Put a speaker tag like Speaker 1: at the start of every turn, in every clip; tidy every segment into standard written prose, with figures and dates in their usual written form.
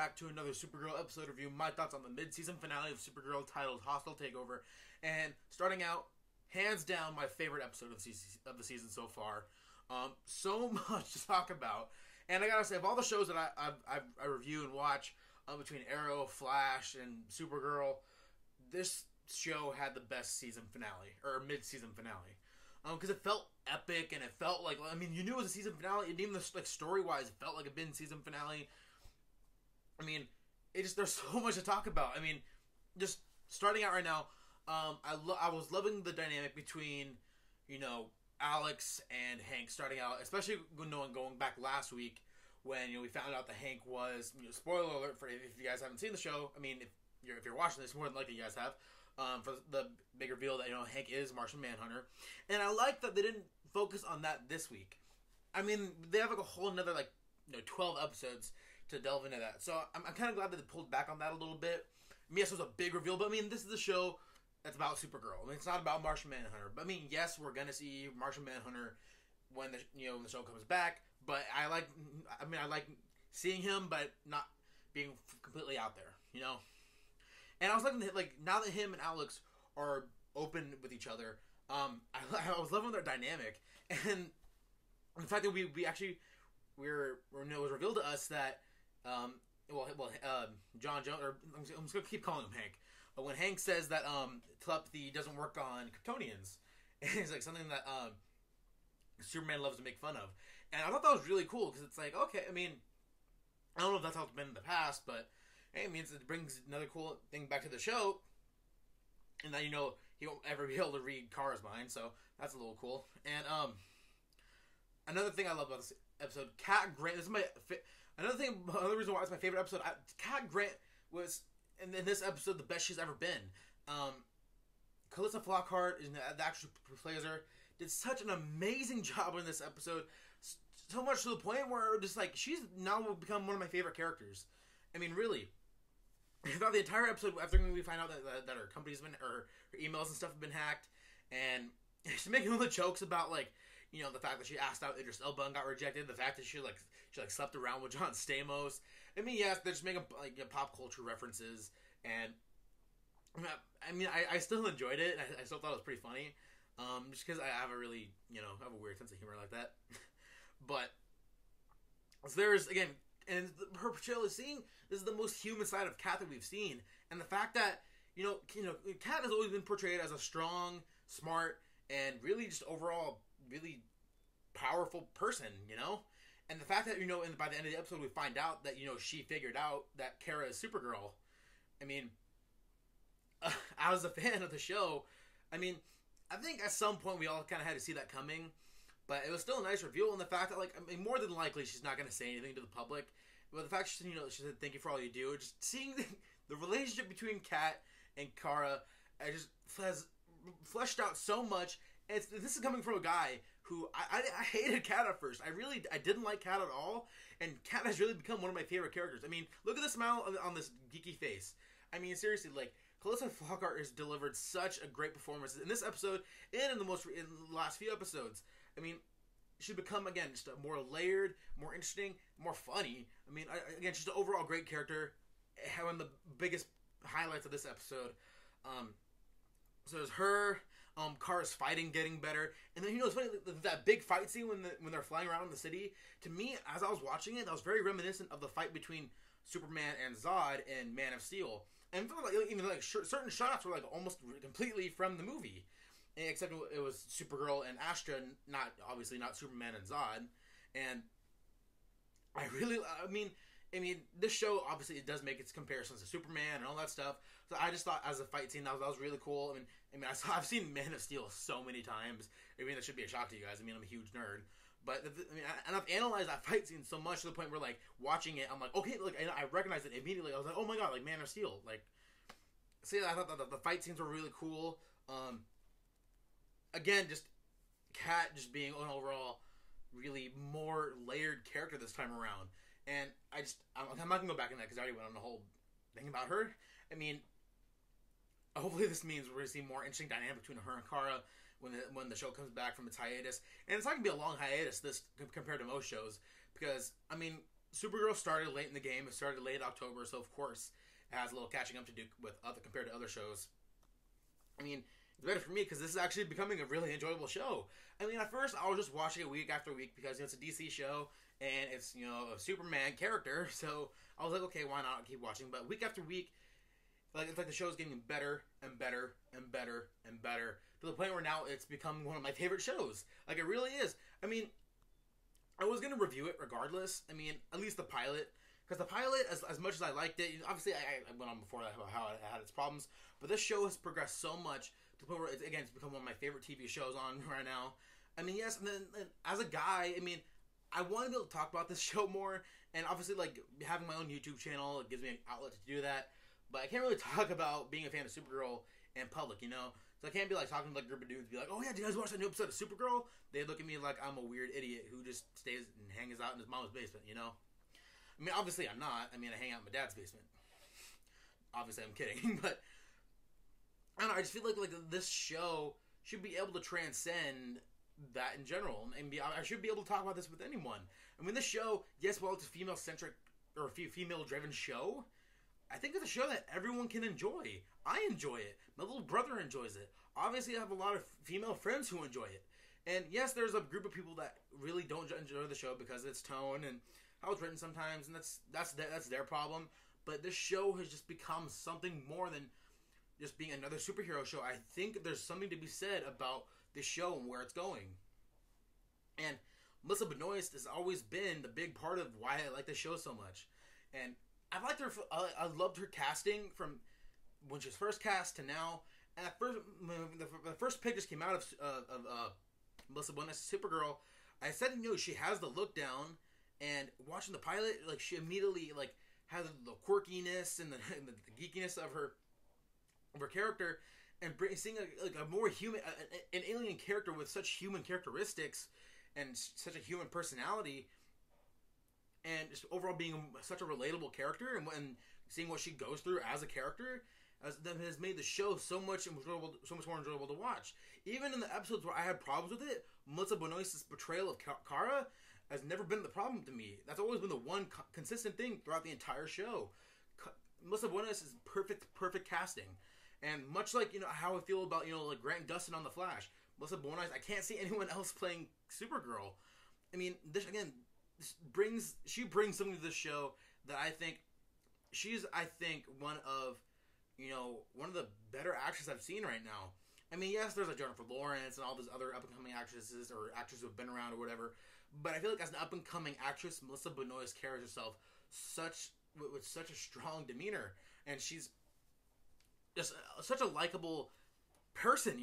Speaker 1: back to another Supergirl episode review. My thoughts on the mid-season finale of Supergirl titled Hostile Takeover. And starting out, hands down, my favorite episode of the season so far. So much to talk about. And I gotta say, of all the shows that I review and watch, between Arrow, Flash, and Supergirl, this show had the best season finale, or mid-season finale. Because it felt epic, and it felt like, I mean, you knew it was a season finale, and even like story-wise, it felt like a mid-season finale. I mean, there's so much to talk about. I mean, just starting out right now, I was loving the dynamic between, Alex and Hank starting out, especially going back last week when, we found out that Hank was, spoiler alert for if you guys haven't seen the show. I mean, if you're watching this, more than likely you guys have, for the big reveal that, Hank is Martian Manhunter. And I like that they didn't focus on that this week. I mean, they have like a whole another 12 episodes to delve into that. So I'm kind of glad that they pulled back on that a little bit. I mean, yes, it was a big reveal, but I mean, this is a show that's about Supergirl. I mean, it's not about Martian Manhunter. But I mean, yes, we're gonna see Martian Manhunter when the show comes back. But I like seeing him, but not being completely out there, And I was liking now that him and Alex are open with each other. I was loving their dynamic, and the fact that it was revealed to us that John Jones, or I'm just gonna keep calling him Hank. But when Hank says that telepathy doesn't work on Kryptonians, it's like something that Superman loves to make fun of, and I thought that was really cool because it's like, okay, I mean, I don't know if that's how it's been in the past, but hey, it means it brings another cool thing back to the show, and that he won't ever be able to read Kara's mind, so that's a little cool. And another thing I love about this episode, Cat Grant. This is another reason why it's my favorite episode. Cat Grant was in this episode the best she's ever been. Calista Flockhart is the actress who plays her. Did such an amazing job in this episode, so much to the point where just she's now become one of my favorite characters. I mean, really. Throughout the entire episode, after we find out that her company's been, or her emails and stuff have been hacked, and she's making all the jokes about the fact that she asked out Idris Elba and got rejected, the fact that she slept around with John Stamos. I mean, yes, they're just making pop culture references, and I mean, I still enjoyed it. I still thought it was pretty funny, just because I have a really have a weird sense of humor like that. But so there's again. And her portrayal is this is the most human side of Kat that we've seen. And the fact that, Kat has always been portrayed as a strong, smart, and really just overall really powerful person, And the fact that, by the end of the episode we find out that, she figured out that Kara is Supergirl. I mean, I was a fan of the show. I mean, I think at some point we all kind of had to see that coming. But it was still a nice reveal, and the fact that, more than likely, she's not going to say anything to the public. But the fact she said, thank you for all you do. Just seeing the relationship between Kat and Kara, just has fleshed out so much. And this is coming from a guy who, I hated Kat at first. I didn't like Kat at all. And Kat has really become one of my favorite characters. I mean, look at the smile on this geeky face. I mean, seriously, Calista Flockhart has delivered such a great performance in this episode and in the last few episodes. I mean, she's become, again, just a more layered, more interesting, more funny. I mean, again, she's an overall great character. One of the biggest highlights of this episode. So there's her, Kara's fighting getting better. And then, it's funny, that big fight scene when they're flying around in the city, to me, as I was watching it, that was very reminiscent of the fight between Superman and Zod in Man of Steel. And even certain shots were almost completely from the movie. Except it was Supergirl and Astra, not Superman and Zod. And I mean, this show, obviously, it does make its comparisons to Superman and all that stuff. So I just thought, as a fight scene, that was really cool. I mean, I've seen Man of Steel so many times. I mean, that should be a shock to you guys. I mean, I'm a huge nerd. But, and I've analyzed that fight scene so much to the point where, watching it, I'm like, okay, I recognized it immediately. I was like, oh my god, Man of Steel. I thought that the fight scenes were really cool. Again, just Kat just being an overall really more layered character this time around. And I'm not going to go back in that because I already went on the whole thing about her. I mean, hopefully this means we're going to see more interesting dynamic between her and Kara when the show comes back from its hiatus. And it's not going to be a long hiatus compared to most shows. Because, I mean, Supergirl started late in the game. It started late October, so of course it has a little catching up to do with other compared to other shows. I mean, it's better for me because this is actually becoming a really enjoyable show. I mean, at first I was just watching it week after week because it's a DC show and it's a Superman character. So I was like, okay, why not keep watching? But week after week, it's like the show's getting better and better and better and better to the point where now it's become one of my favorite shows. Like, it really is. I mean, I was gonna review it regardless. I mean, at least the pilot, because the pilot, as much as I liked it, obviously I went on before that about how it had its problems, but this show has progressed so much to the point where it's become one of my favorite TV shows on right now. I mean, yes, and then as a guy, I mean, I want to be able to talk about this show more, and obviously, like, having my own YouTube channel, it gives me an outlet to do that. But I can't really talk about being a fan of Supergirl in public, So I can't be like talking to like a group of dudes, be like, "Oh yeah, did you guys watch that new episode of Supergirl?" They look at me like I'm a weird idiot who just stays and hangs out in his mom's basement, I mean, obviously I'm not. I mean, I hang out in my dad's basement. Obviously, I'm kidding, but I don't know. I just feel like this show should be able to transcend that in general, and I should be able to talk about this with anyone. I mean, this show, yes, while it's a female-centric or female-driven show, I think it's a show that everyone can enjoy. I enjoy it. My little brother enjoys it. Obviously, I have a lot of female friends who enjoy it. And yes, there's a group of people that really don't enjoy the show because of its tone and how it's written sometimes, and that's their problem. But this show has just become something more than just being another superhero show. I think there's something to be said about this show and where it's going. And Melissa Benoist has always been the big part of why I like this show so much. And I liked her. I loved her casting from when she was first cast to now. And at first, when the first pic just came out of Melissa Benoist, Supergirl, I said, she has the look down. And watching the pilot, like, she immediately has the quirkiness and the geekiness of her character, and seeing a more human, an alien character with such human characteristics and such a human personality. And just overall being such a relatable character, and seeing what she goes through as a character, has made the show so much more enjoyable to watch. Even in the episodes where I had problems with it, Melissa Benoist's portrayal of Kara has never been the problem to me. That's always been the one consistent thing throughout the entire show. Melissa Benoist is perfect casting, and much like how I feel about like Grant Gustin on The Flash, Melissa Benoist, I can't see anyone else playing Supergirl. I mean, this again. She brings something to this show that I think she's one of the better actresses I've seen right now. I mean, yes, there's Jennifer Lawrence and all these other up and coming actresses or actors who have been around or whatever, but I feel like as an up and coming actress, Melissa Benoist carries herself with such a strong demeanor, and she's just such a likable person,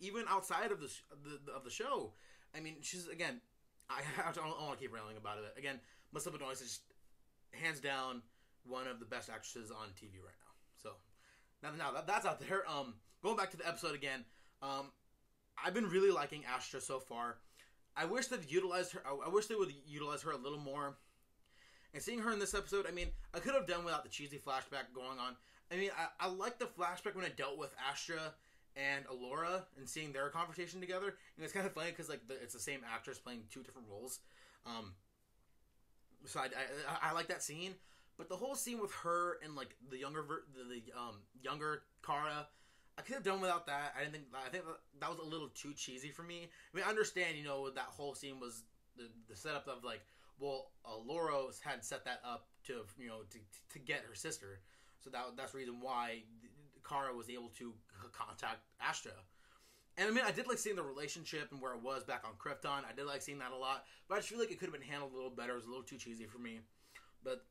Speaker 1: even outside of the show. I mean, she's again. I don't want to keep railing about it. Again, Melissa Benoist is hands down one of the best actresses on TV right now. So now that's out there. Going back to the episode again, I've been really liking Astra so far. I wish they'd utilized her. I wish they would utilize her a little more. And seeing her in this episode, I mean, I could have done without the cheesy flashback going on. I mean, I liked the flashback when it dealt with Astra and Alora, and seeing their conversation together, and it's kind of funny because it's the same actress playing two different roles. So I like that scene, but the whole scene with her and the younger Kara, I could have done without that. I think that was a little too cheesy for me. I mean, I understand that whole scene was the setup of Alora had set that up to get her sister, so that's the reason why Kara was able to contact Astra. And I mean, I did like seeing the relationship and where it was back on Krypton. I did like seeing that a lot, but I just feel like it could have been handled a little better. It was a little too cheesy for me. But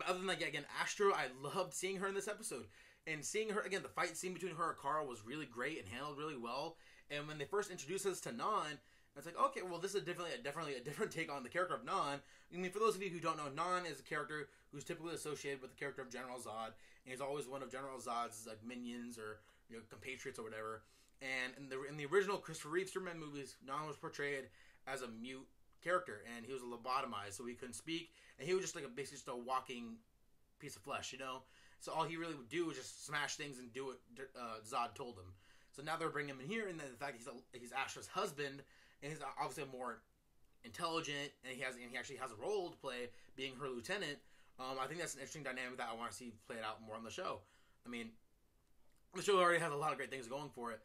Speaker 1: other than that, again, Astra, I loved seeing her in this episode. And seeing her, again, the fight scene between her and Kara was really great and handled really well. And when they first introduced us to Non, it's like, okay, well, this is definitely a different take on the character of Non. I mean, for those of you who don't know, Non is a character who's typically associated with the character of General Zod, and he's always one of General Zod's minions or compatriots or whatever. And in the original Christopher Reeve Superman movies, Non was portrayed as a mute character, and he was lobotomized, so he couldn't speak, and he was just basically just a walking piece of flesh, So all he really would do was just smash things and do what Zod told him. So now they're bringing him in here, and the fact he's Astra's husband, and he's obviously a more intelligent, and he actually has a role to play, being her lieutenant. I think that's an interesting dynamic that I want to see played out more on the show. I mean, the show already has a lot of great things going for it,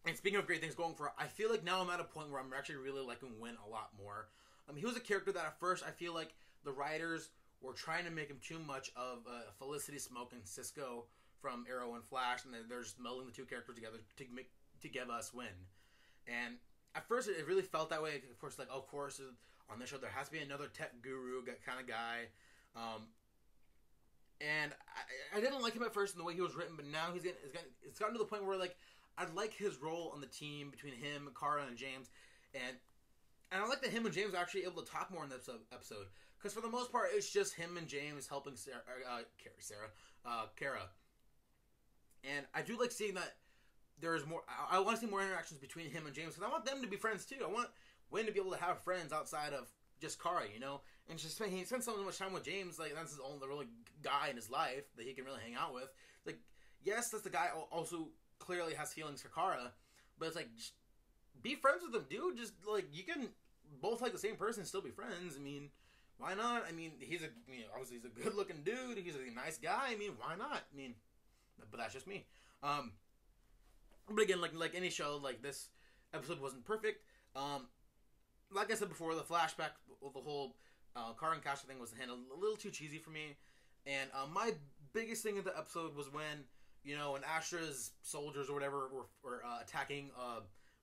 Speaker 1: and speaking of great things going for it, I feel like now I'm at a point where I'm actually really liking Winn a lot more. He was a character that at first I feel like the writers were trying to make him too much of Felicity Smoke and Cisco from Arrow and Flash, and they're just melding the two characters together to give us Winn. And at first, it really felt that way. Of course, on this show there has to be another tech guru kind of guy. And I didn't like him at first in the way he was written, but now it's gotten to the point where I like his role on the team between him, Kara, and James, and I like that him and James are actually able to talk more in the episode. Because for the most part, it's just him and James helping Kara. And I do like seeing that there's more. I want to see more interactions between him and James, because I want them to be friends too. I want Winn to be able to have friends outside of just Kara, And just he spends so much time with James, that's his only really guy in his life that he can really hang out with. Yes, that's the guy also clearly has feelings for Kara, but it's just be friends with him, dude. Just you can both like the same person and still be friends. I mean, why not? I mean, obviously he's a good looking dude. He's a nice guy. I mean, why not? I mean, but that's just me. But again, like any show, this episode wasn't perfect. Like I said before, the flashback, the whole Kara and Kasha thing was handled a little too cheesy for me. And my biggest thing of the episode was when Astra's soldiers or whatever were attacking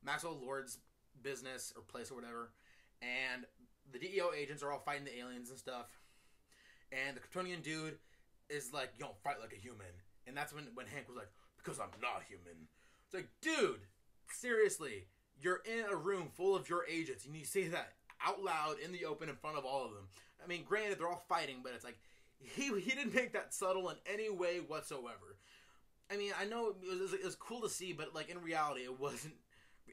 Speaker 1: Maxwell Lord's business or place or whatever, and the DEO agents are all fighting the aliens and stuff, and the Kryptonian dude is like, "You don't fight like a human," and that's when Hank was like, "Because I'm not human." It's like, dude, seriously, you're in a room full of your agents, and you say that out loud in the open in front of all of them. I mean, granted, they're all fighting, but it's he didn't make that subtle in any way whatsoever. I mean, I know it was cool to see, but in reality, it wasn't.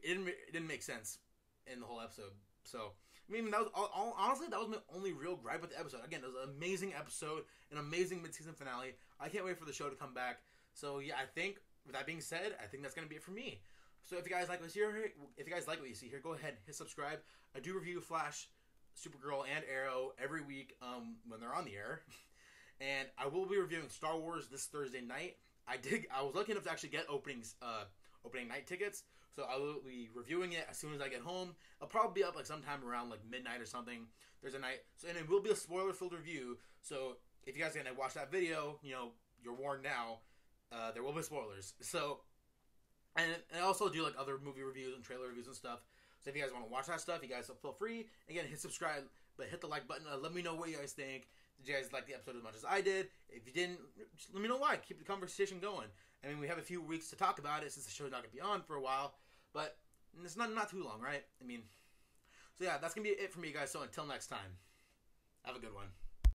Speaker 1: It didn't make sense in the whole episode. So, I mean, that was honestly, that was my only real gripe with the episode. Again, it was an amazing episode, an amazing mid-season finale. I can't wait for the show to come back. So yeah, I think with that being said, I think that's gonna be it for me. So if you guys like what you see here, go ahead, hit subscribe. I do review Flash, Supergirl, and Arrow every week when they're on the air, and I will be reviewing Star Wars this Thursday night. I was lucky enough to actually get opening night tickets, so I will be reviewing it as soon as I get home. I'll probably be up sometime around midnight or something Thursday night. So, and it will be a spoiler-filled review. So if you guys are gonna watch that video, you're warned now. There will be spoilers. So, and I also do other movie reviews and trailer reviews and stuff. So if you guys want to watch that stuff, you guys feel free. Again, hit subscribe, but hit the like button. Let me know what you guys think. Did you guys like the episode as much as I did? If you didn't, just let me know why. Keep the conversation going. I mean, we have a few weeks to talk about it since the show's not going to be on for a while. But it's not too long, right? I mean, so yeah, that's going to be it for me, guys. So until next time, have a good one.